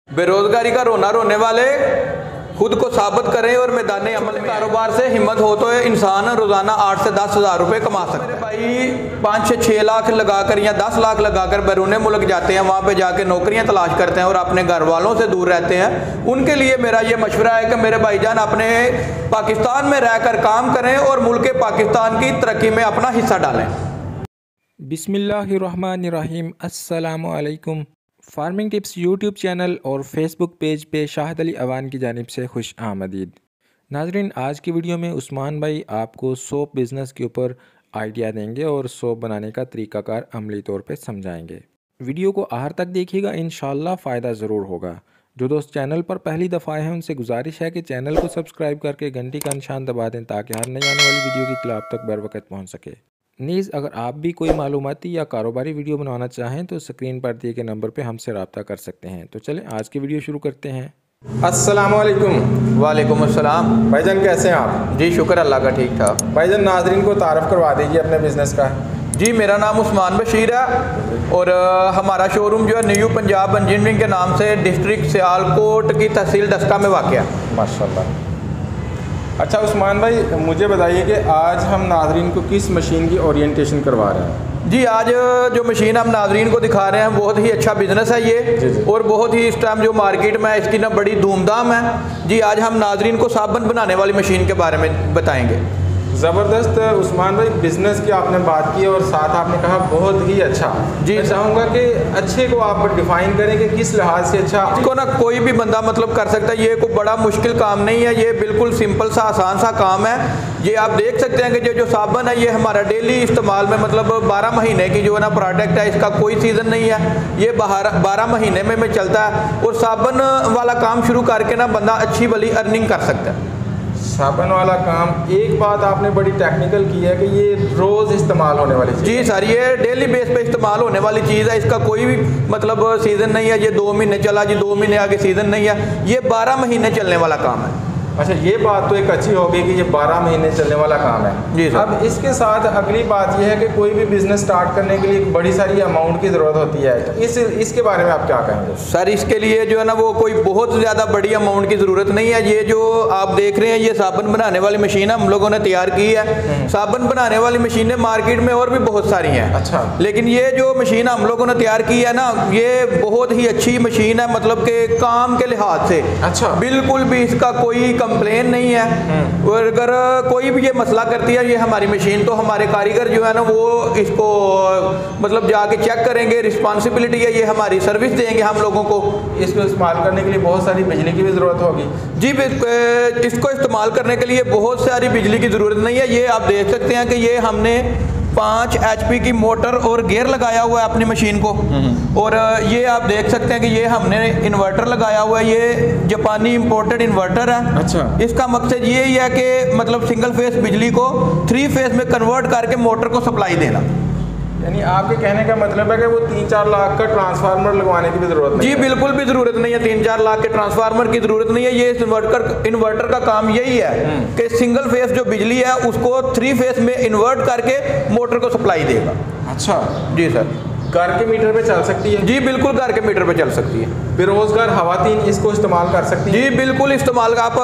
बेरोजगारी का रोना रोने वाले खुद को साबित करें और मैदान अमल में कारोबार से हिम्मत हो तो इंसान रोजाना 8 से 10 हज़ार रुपये कमा सकते हैं। भाई 5 से 6 लाख लगाकर या 10 लाख लगाकर बैरून मुल्क जाते हैं, वहाँ पे जाके नौकरियाँ तलाश करते हैं और अपने घर वालों से दूर रहते हैं। उनके लिए मेरा ये मशवरा है कि मेरे भाईजान अपने पाकिस्तान में रहकर काम करें और मुल्क पाकिस्तान की तरक्की में अपना हिस्सा डालें। बिस्मिल्लाहिर्रहमानिर्रहीम। अस्सलामु अलैकुम। फार्मिंग टिप्स यूट्यूब चैनल और फेसबुक पेज पे शाहिद अली अवान की जानिब से खुश आमदीद। नाजरीन, आज की वीडियो में उस्मान भाई आपको सोप बिज़नेस के ऊपर आइडिया देंगे और सोप बनाने का तरीक़ाकार अमली तौर पे समझाएंगे। वीडियो को आखिर तक देखिएगा, इंशाल्लाह फ़ायदा ज़रूर होगा। जो दोस्त चैनल पर पहली दफ़ा हैं उनसे गुजारिश है कि चैनल को सब्सक्राइब करके घंटी का निशान दबा दें ताकि हर नई आने वाली वीडियो की इत्तला आप तक बर वक़्त पहुँच सके। नीज़ अगर आप भी कोई मालूमाती या कारोबारी वीडियो बनवाना चाहें तो स्क्रीन पर दिए गए नंबर पे हमसे रब्ता कर सकते हैं। तो चलें आज की वीडियो शुरू करते हैं। अस्सलामुअलैकुम। वालेकुम अस्सलाम। भाईजान कैसे हैं आप? जी शुक्र अल्लाह का, ठीक ठाक। भाईजान नाजरीन को तारफ़ करवा दीजिए अपने बिज़नेस का। जी मेरा नाम उस्मान बशीर है और हमारा शोरूम जो है न्यू पंजाब इंजीनियरिंग के नाम से डिस्ट्रिक्ट सियालकोट की तहसील डस्का में वाक़या है। माशाल्लाह। अच्छा उस्मान भाई, मुझे बताइए कि आज हम नाजरीन को किस मशीन की ओरिएंटेशन करवा रहे हैं? जी आज जो मशीन हम नाजरीन को दिखा रहे हैं बहुत ही अच्छा बिज़नेस है ये। जी। और बहुत ही इस टाइम जो मार्केट में इसकी ना बड़ी धूमधाम है। जी आज हम नाजरीन को साबुन बनाने वाली मशीन के बारे में बताएंगे। ज़बरदस्त उस्मान भाई, बिज़नेस की आपने बात की और साथ आपने कहा बहुत ही अच्छा। जी मैं चाहूँगा कि अच्छे को आप डिफ़ाइन करें कि किस लिहाज से अच्छा। इसको ना कोई भी बंदा मतलब कर सकता है, ये कोई बड़ा मुश्किल काम नहीं है, ये बिल्कुल सिंपल सा आसान सा काम है। ये आप देख सकते हैं कि जो साबुन है ये हमारा डेली इस्तेमाल में मतलब 12 महीने की जो है ना प्रोडक्ट है, इसका कोई सीज़न नहीं है, ये 12 महीने में चलता है। और साबुन वाला काम शुरू करके ना बंदा अच्छी भली अर्निंग कर सकता है। साबुन वाला काम, एक बात आपने बड़ी टेक्निकल की है कि ये रोज़ इस्तेमाल होने वाली चीज़। जी सर, ये डेली बेस पे इस्तेमाल होने वाली चीज़ है, इसका कोई भी मतलब सीज़न नहीं है। ये 2 महीने चला जी, 2 महीने आगे सीज़न नहीं है, ये 12 महीने चलने वाला काम है। अच्छा, ये बात तो एक अच्छी होगी कि ये 12 महीने चलने वाला काम है। जी सर। अब इसके साथ अगली बात यह है कि कोई भी बिज़नेस स्टार्ट करने के लिए बड़ी सारी अमाउंट की ज़रूरत होती है, तो इसके बारे में आप क्या कहेंगे? सर इसके लिए जो है ना वो कोई बहुत ज़्यादा बड़ी अमाउंट की ज़रूरत नहीं है। ये जो आप देख रहे हैं ये साबुन बनाने वाली मशीन हम लोगों ने तैयार की है। साबुन बनाने वाली मशीनें मार्केट में और भी बहुत सारी हैं। अच्छा। लेकिन ये जो मशीन हम लोगों ने तैयार की है ना, ये बहुत ही अच्छी मशीन है, मतलब के काम के लिहाज से। अच्छा। बिल्कुल भी इसका कोई कंप्लेन नहीं है। और अगर कोई भी ये मसला करती है ये हमारी मशीन, तो हमारे कारीगर जो है ना वो इसको मतलब जाके चेक करेंगे। रिस्पॉन्सिबिलिटी है, ये हमारी सर्विस देंगे हम लोगों को। इसको इस्तेमाल करने के लिए बहुत सारी बिजली की भी ज़रूरत होगी। जी इसको इस्तेमाल करने के लिए बहुत सारी बिजली की ज़रूरत नहीं है। ये आप देख सकते हैं कि ये हमने 5 HP की मोटर और गियर लगाया हुआ है अपनी मशीन को। और ये आप देख सकते हैं कि ये हमने इन्वर्टर लगाया हुआ है, ये जापानी इंपोर्टेड इन्वर्टर है। अच्छा। इसका मकसद ये ही है कि मतलब सिंगल फेस बिजली को 3 फेस में कन्वर्ट करके मोटर को सप्लाई देना। यानी आपके कहने का मतलब है कि वो 3-4 लाख का ट्रांसफार्मर लगवाने की भी ज़रूरत नहीं जी है? बिल्कुल भी ज़रूरत नहीं है, 3-4 लाख के ट्रांसफार्मर की ज़रूरत नहीं है। ये इन्वर्टर का काम यही है कि सिंगल फेस जो बिजली है उसको 3 फेस में इन्वर्ट करके मोटर को सप्लाई देगा। अच्छा। जी सर। घर के मीटर पे चल सकती है? जी बिल्कुल घर के मीटर पे चल सकती है। बेरोजगार खवातीन इसको इस्तेमाल कर सकती हैं? जी बिल्कुल इस्तेमाल। आप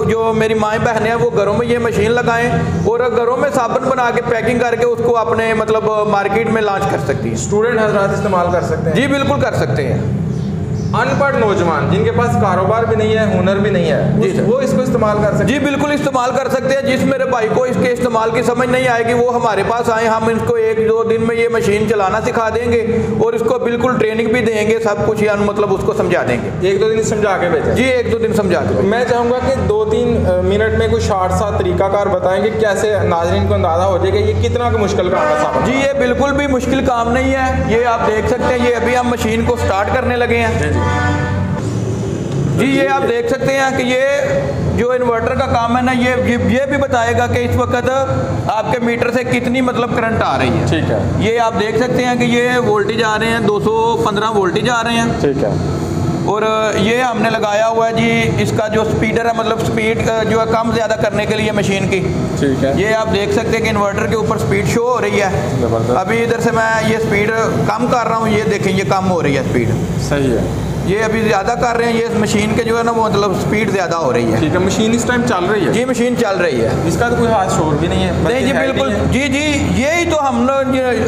जो मेरी माएँ बहनें हैं वो घरों में ये मशीन लगाएं और घरों में साबुन बना के पैकिंग करके उसको अपने मतलब मार्केट में लॉन्च कर सकती है। स्टूडेंट हजरात इस्तेमाल कर सकते हैं? जी बिल्कुल कर सकते हैं। अनपढ़ नौजवान जिनके पास कारोबार भी नहीं है, हुनर भी नहीं है, जी सर, वो इसको इस्तेमाल कर सकते हैं? जी बिल्कुल इस्तेमाल कर सकते हैं। जिस मेरे भाई को इसके इस्तेमाल की समझ नहीं आएगी वो हमारे पास आए, हम इनको 1-2 दिन में ये मशीन चलाना सिखा देंगे और इसको बिल्कुल ट्रेनिंग भी देंगे, सब कुछ यानी मतलब उसको समझा देंगे। 1-2 दिन समझा के भेजें? जी 1-2 दिन समझा के। मैं चाहूँगा कि 2-3 मिनट में कोई शॉर्ट सा तरीकाकार बताएंगे कैसे नाजरीन को अंदाज़ा हो जाएगा ये कितना मुश्किल काम है साहब? जी ये बिल्कुल भी मुश्किल काम नहीं है। ये आप देख सकते हैं, ये अभी हम मशीन को स्टार्ट करने लगे हैं। जी ये आप देख सकते हैं कि ये जो इन्वर्टर का काम है ना, ये भी बताएगा कि इस वक्त आपके मीटर से कितनी मतलब करंट आ रही है। ठीक है। ये आप देख सकते हैं कि ये वोल्टेज आ रहे हैं, 215 वोल्टेज आ रहे हैं। ठीक है। और ये हमने लगाया हुआ है जी, इसका जो स्पीडर है मतलब स्पीड जो है कम ज़्यादा करने के लिए मशीन की। ठीक है। ये आप देख सकते हैं कि इन्वर्टर के ऊपर स्पीड शो हो रही है। अभी इधर से मैं ये स्पीड कम कर रहा हूँ, ये देखें ये कम हो रही है स्पीड। सही है। ये अभी ज़्यादा कर रहे हैं, ये मशीन के जो है ना वो मतलब स्पीड ज़्यादा हो रही है। ठीक है, मशीन इस टाइम चल रही है? जी मशीन चल रही है। इसका तो कोई हाथ शोर भी नहीं है? नहीं जी बिल्कुल, जी जी यही तो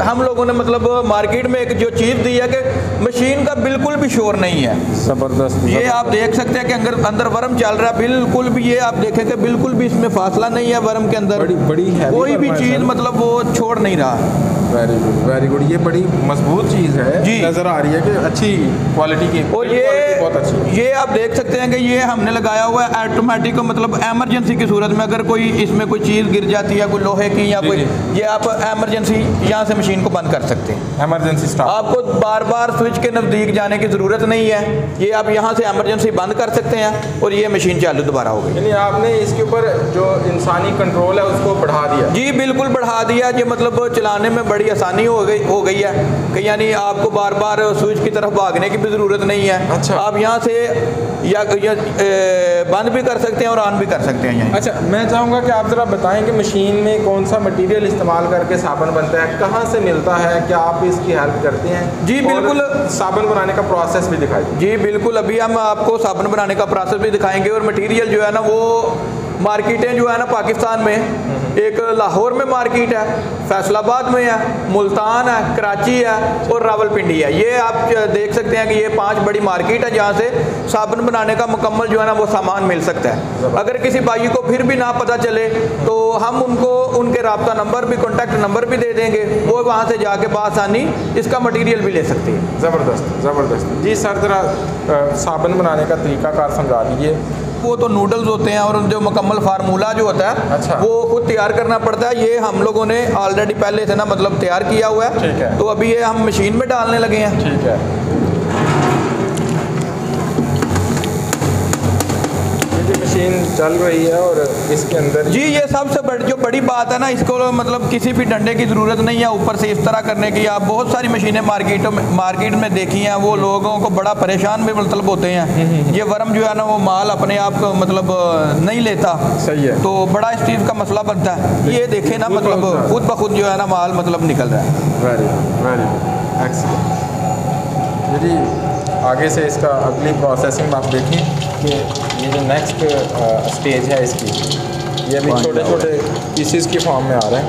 हम लोगों ने मतलब मार्केट में एक जो चीज़ दी है कि मशीन का बिल्कुल भी शोर नहीं है। ज़बरदस्त। ये आप देख सकते हैं कि अंदर वर्म चल रहा है, बिल्कुल भी ये आप देखें कि बिल्कुल भी इसमें फासला नहीं है वर्म के अंदर। बड़ी कोई भी चीज़ मतलब वो छोड़ नहीं रहा। Very good, very good. ये बड़ी मजबूत चीज़ है जी, नज़र आ रही है कि अच्छी क्वालिटी की, और ये बहुत अच्छी। ये आप देख सकते हैं कि ये हमने लगाया हुआ है ऑटोमेटिक, मतलब एमरजेंसी की सूरत में अगर कोई इसमें कोई चीज़ गिर जाती है, कोई लोहे की या कोई, ये आप एमरजेंसी यहाँ से मशीन को बंद कर सकते हैं। Emergency stop. आपको बार बार स्विच के नज़दीक जाने की ज़रूरत नहीं है, ये आप यहाँ से एमरजेंसी बंद कर सकते हैं और ये मशीन चालू दोबारा हो गई। यानी आपने इसके ऊपर जो इंसानी कंट्रोल है उसको बढ़ा दिया? जी बिल्कुल बढ़ा दिया। ये मतलब चलाने में बड़ी आसानी हो गई है कि यानी आपको बार बार स्विच की तरफ भागने की भी ज़रूरत नहीं है। अच्छा। आप यहाँ से या बंद भी कर सकते हैं और ऑन भी कर सकते हैं यहाँ। अच्छा, मैं चाहूँगा कि आप ज़रा बताएं कि मशीन में कौन सा मटेरियल इस्तेमाल करके साबुन बनता है, कहाँ से मिलता है, क्या आप इसकी हेल्प करते हैं? जी बिल्कुल, साबुन बनाने का प्रोसेस भी दिखाइए। जी बिल्कुल, अभी हम आपको साबुन बनाने का प्रोसेस भी दिखाएंगे और मटेरियल जो है ना वो मार्केटें जो है ना पाकिस्तान में एक लाहौर में मार्केट है, फैसलाबाद में है, मुल्तान है, कराची है और रावलपिंडी है। ये आप देख सकते हैं कि ये 5 बड़ी मार्केट है जहाँ से साबुन बनाने का मुकम्मल जो है ना वो सामान मिल सकता है। अगर किसी भाई को फिर भी ना पता चले तो हम उनको उनके राब्ता नंबर भी, कॉन्टैक्ट नंबर भी दे देंगे, वो वहाँ से जाके बासानी इसका मटीरियल भी ले सकती है। ज़बरदस्त, ज़बरदस्त। जी सर, ज़रा साबुन बनाने का तरीक़ाकार समझा दीजिए। वो तो नूडल्स होते हैं और जो मुकम्मल फार्मूला जो होता है, अच्छा, वो खुद तैयार करना पड़ता है। ये हम लोगों ने ऑलरेडी पहले से ना मतलब तैयार किया हुआ है। ठीक है। तो अभी ये हम मशीन में डालने लगे हैं। ठीक है। ये मशीन चल रही है और इसके अंदर जी ये सबसे जो बड़ी बात है ना, इसको मतलब किसी भी डंडे की ज़रूरत नहीं है ऊपर से इस तरह करने की। आप बहुत सारी मशीनें मार्केट में देखी हैं, वो लोगों को बड़ा परेशान भी मतलब होते हैं। ये वर्म जो है ना वो माल अपने आप को मतलब नहीं लेता। सही है। तो बड़ा इस चीज़ का मसला बनता है। ये देखें ना मतलब खुद ब खुद जो है ना माल मतलब निकल रहा है। Very very excellent. जी आगे से इसका अगली प्रोसेसिंग आप देखें कि ये जो नेक्स्ट स्टेज है इसकी, ये अभी छोटे छोटे पीसीस की फॉर्म में आ रहा है।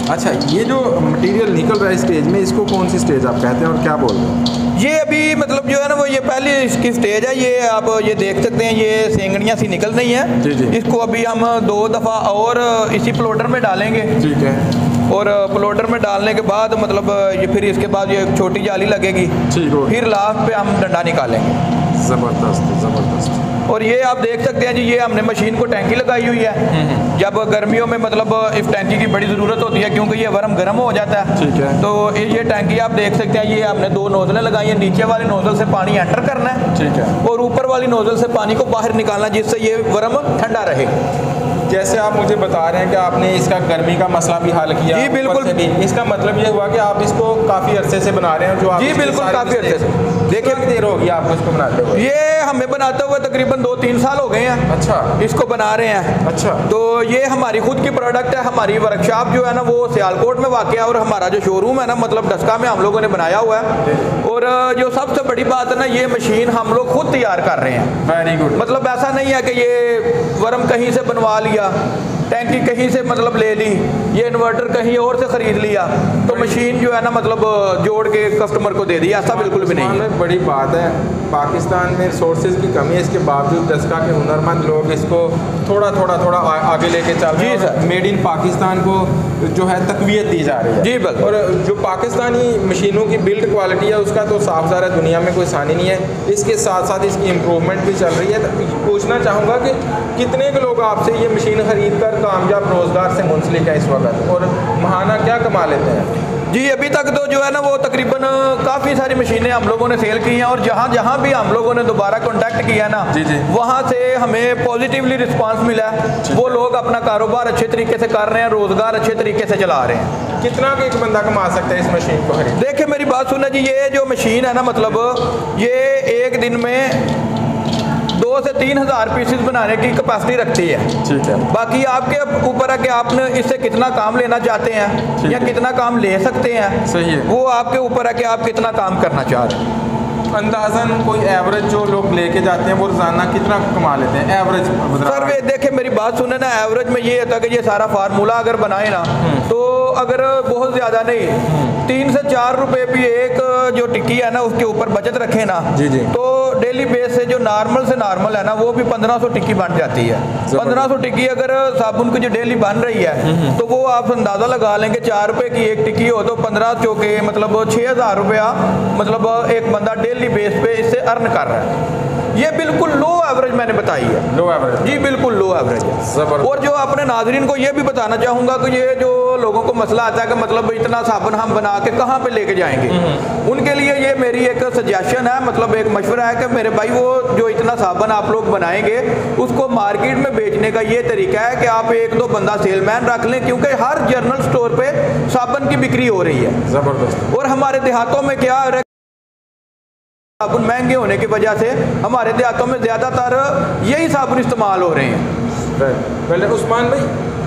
अच्छा, ये जो मटेरियल निकल रहा है स्टेज में, इसको कौन सी स्टेज आप कहते हैं और क्या बोल रहे हैं? ये अभी मतलब जो है ना वो ये पहली इसकी स्टेज है। ये आप ये देख सकते हैं, ये सेंगड़ियाँ सी निकल रही हैं। जी जी। इसको अभी हम 2 दफ़ा और इसी प्लोटर में डालेंगे। ठीक है। और प्लोटर में डालने के बाद मतलब ये फिर इसके बाद ये छोटी जाली लगेगी। ठीक हो। फिर लास्ट पे हम डंडा निकालेंगे। ज़बरदस्त, ज़बरदस्त। और ये आप देख सकते हैं जी, ये हमने मशीन को टैंकी लगाई हुई है। जब गर्मियों में मतलब इस टैंकी की बड़ी ज़रूरत होती है क्योंकि ये वर्म गर्म हो जाता है। ठीक है। तो ये टैंकी आप देख सकते हैं, ये हमने 2 नोजलें लगाई हैं। नीचे वाली नोजल से पानी एंटर करना है। ठीक है। और ऊपर वाली नोजल से पानी को बाहर निकालना, जिससे ये वर्म ठंडा रहे। जैसे आप मुझे बता रहे हैं कि आपने इसका गर्मी का मसला भी हल किया। जी बिल्कुल। इसका मतलब ये हुआ कि आप इसको काफ़ी अरसे से बना रहे हैं जो आप? जी बिल्कुल, काफ़ी अरसे से। देखिए कितनी देर होगी आपको इसको बनाते हुए? ये हमें बनाते हुए तकरीबन 2-3 साल हो गए हैं। अच्छा। इसको बना रहे हैं। अच्छा। तो ये हमारी खुद की प्रोडक्ट है। हमारी वर्कशॉप जो है ना वो सियालकोट में वाक़ है और हमारा जो शोरूम है ना मतलब डस्का में हम लोगों ने बनाया हुआ है। और जो सबसे बड़ी बात है ना, ये मशीन हम लोग खुद तैयार कर रहे हैं। Very good. मतलब ऐसा नहीं है कि ये वर्म कहीं से बनवा लिया, टैंकी कहीं से मतलब ले ली, ये इन्वर्टर कहीं और से ख़रीद लिया तो मशीन जो है ना मतलब जोड़ के कस्टमर को दे दी, ऐसा बिल्कुल भी नहीं है। बड़ी बात है, पाकिस्तान में रिसोर्सेज की कमी है, इसके बावजूद डस्का के हुनरमंद लोग इसको थोड़ा आगे लेके चल रहे हैं। जी सर। मेड इन पाकिस्तान को जो है तकवीयत दी जा रही है। जी बिल्कुल। और जो पाकिस्तानी मशीनों की बिल्ड क्वालिटी है उसका तो साफ ज़ाहिर है दुनिया में कोई सानी नहीं है। इसके साथ साथ इसकी इम्प्रूवमेंट भी चल रही है। तो पूछना चाहूँगा कि कितने के लोग आपसे ये मशीन ख़रीद कर कामयाब रोज़गार से मुंसलिक है इस वक्त और महाना क्या कमा लेते हैं? जी अभी तक तो जो है ना वो तकरीबन काफ़ी सारी मशीनें हम लोगों ने सेल की हैं और जहाँ जहाँ भी हम लोगों ने दोबारा कांटेक्ट किया ना, जी जी, वहाँ से हमें पॉजिटिवली रिस्पांस मिला है। वो लोग अपना कारोबार अच्छे तरीके से कर रहे हैं, रोज़गार अच्छे तरीके से चला रहे हैं। कितना एक बंदा कमा सकता है इस मशीन को खरीद? देखिए मेरी बात सुना जी, ये जो मशीन है ना मतलब ये एक दिन में 2 से 3,000 पीसेस बनाने की कैपेसिटी रखती है। ठीक है। बाकी आपके ऊपर है कि आपने इससे कितना काम लेना चाहते हैं या कितना काम ले सकते हैं। सही है। वो आपके ऊपर है कि आप कितना काम करना चाह रहे हैं। अंदाजन कोई एवरेज जो लोग लेके जाते हैं वो रोजाना कितना कमा लेते हैं एवरेज? सर वे देखे मेरी बात सुने ना, एवरेज में ये होता है कि ये सारा फार्मूला अगर बनाए ना तो अगर बहुत ज़्यादा नहीं 3 से 4 रुपए भी एक जो टिक्की है ना उसके ऊपर बचत रखे ना जी जी, तो डेली बेस से जो नॉर्मल से नॉर्मल है ना वो भी 1500 टिक्की बन जाती है। 1500 टिक्की अगर साबुन की जो डेली बन रही है तो वो आप अंदाज़ा लगा लेंगे 4 रुपए की एक टिक्की हो तो 15 चौके मतलब 6000 रुपया मतलब एक बंदा डेली बेस पे इससे अर्न कर रहा है। ये बिल्कुल लो एवरेज मैंने बताई है। लो एवरेज जी बिल्कुल लो एवरेज है। और जो अपने नाजरीन को ये भी बताना चाहूँगा कि ये जो लोगों को मसला आता है कि मतलब इतना साबुन हम बना के कहाँ पे लेके जाएंगे, उनके लिए ये मेरी एक सजेशन है, मतलब एक मशवरा है कि मेरे भाई वो जो इतना साबुन आप लोग बनाएंगे उसको मार्केट में बेचने का ये तरीका है कि आप 1-2 बंदा सेलमैन रख लें, क्योंकि हर जनरल स्टोर पे साबुन की बिक्री हो रही है जबरदस्त। और हमारे देहातों में क्या है, साबुन महंगे होने की वजह से हमारे देहातों में ज़्यादातर यही साबुन इस्तेमाल हो रहे हैं। पहले उस्मान भाई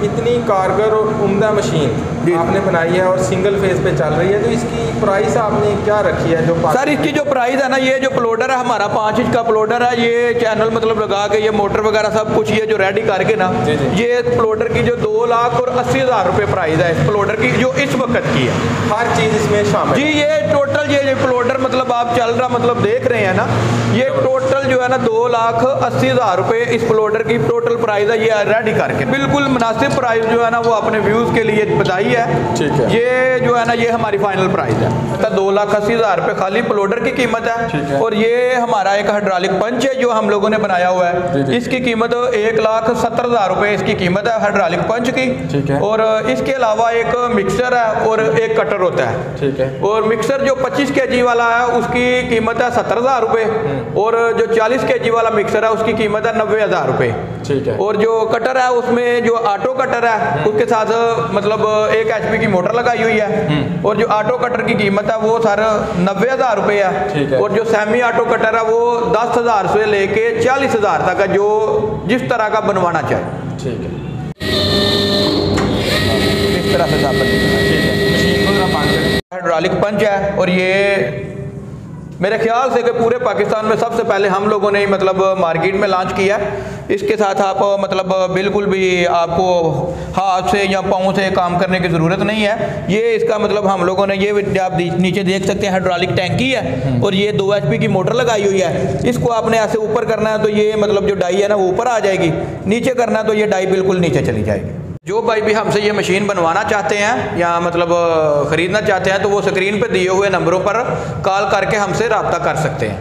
इतनी कारगर और उम्दा मशीन आपने बनाई है और सिंगल फेज पे चल रही है, तो इसकी प्राइस आपने क्या रखी है? जो सर इसकी जो प्राइस है ना, ये जो प्लोडर है हमारा 5 इंच का प्लोडर है, ये चैनल मतलब लगा के ये मोटर वगैरह सब कुछ ये जो रेडी करके ना ये प्लोडर की जो 2,80,000 रुपये प्राइस है इस प्लोडर की जो इस वक्त की है। हर चीज़ इसमें शामिल जी। ये टोटल ये प्लोडर मतलब आप चल रहा मतलब देख रहे हैं ना, ये टोटल जो है ना 2,80,000 रुपये इस प्लोडर की टोटल प्राइस है ये रेडी करके। बिल्कुल मुनासिब प्राइस जो है ना वो अपने व्यूज के लिए बताई है। ठीक है। ये जो है ना ये हमारी फाइनल प्राइस है, 2,80,000 रुपये खाली प्लोडर की कीमत है। और ये हमारा एक हाइड्रोलिक पंच है जो हम लोगों ने बनाया हुआ है। इसकी कीमत 1,70,000 रुपये इसकी कीमत है हाइड्रोलिक पंच की। ठीक है। और इसके अलावा एक मिक्सर है और एक कटर होता है। ठीक है। और मिक्सर जो 25 kg वाला है उसकी कीमत है 70,000 रुपये और जो 40 kg वाला मिक्सर है उसकी कीमत है 90,000 रुपये। ठीक है। और जो कटर है उसमें जो ऑटो कटर है उसके साथ मतलब 1 HP की मोटर लगाई हुई है और जो ऑटो कटर की कीमत है वो सर 90,000 रुपये है। ठीक है। और जो सेमी ऑटो कटर है वो 10,000 से लेके 40,000 तक है, जो जिस तरह का बनवाना चाहे। ठीक है। इस तरह से साबुन मशीन को जरा बंद करें। हाइड्रोलिक पंच है और ये मेरे ख्याल से कि पूरे पाकिस्तान में सबसे पहले हम लोगों ने मतलब मार्केट में लॉन्च किया है। इसके साथ आप मतलब बिल्कुल भी आपको हाथ से या पाँव से काम करने की ज़रूरत नहीं है। ये इसका मतलब हम लोगों ने ये आप नीचे देख सकते हैं हाइड्रोलिक टैंकी है और ये 2 HP की मोटर लगाई हुई है। इसको आपने ऐसे ऊपर करना है तो ये मतलब जो डाई है ना वो ऊपर आ जाएगी, नीचे करना है तो ये डाई बिल्कुल नीचे चली जाएगी। जो भाई भी हमसे ये मशीन बनवाना चाहते हैं या मतलब ख़रीदना चाहते हैं तो वो स्क्रीन पर दिए हुए नंबरों पर कॉल करके हमसे रब्ता कर सकते हैं।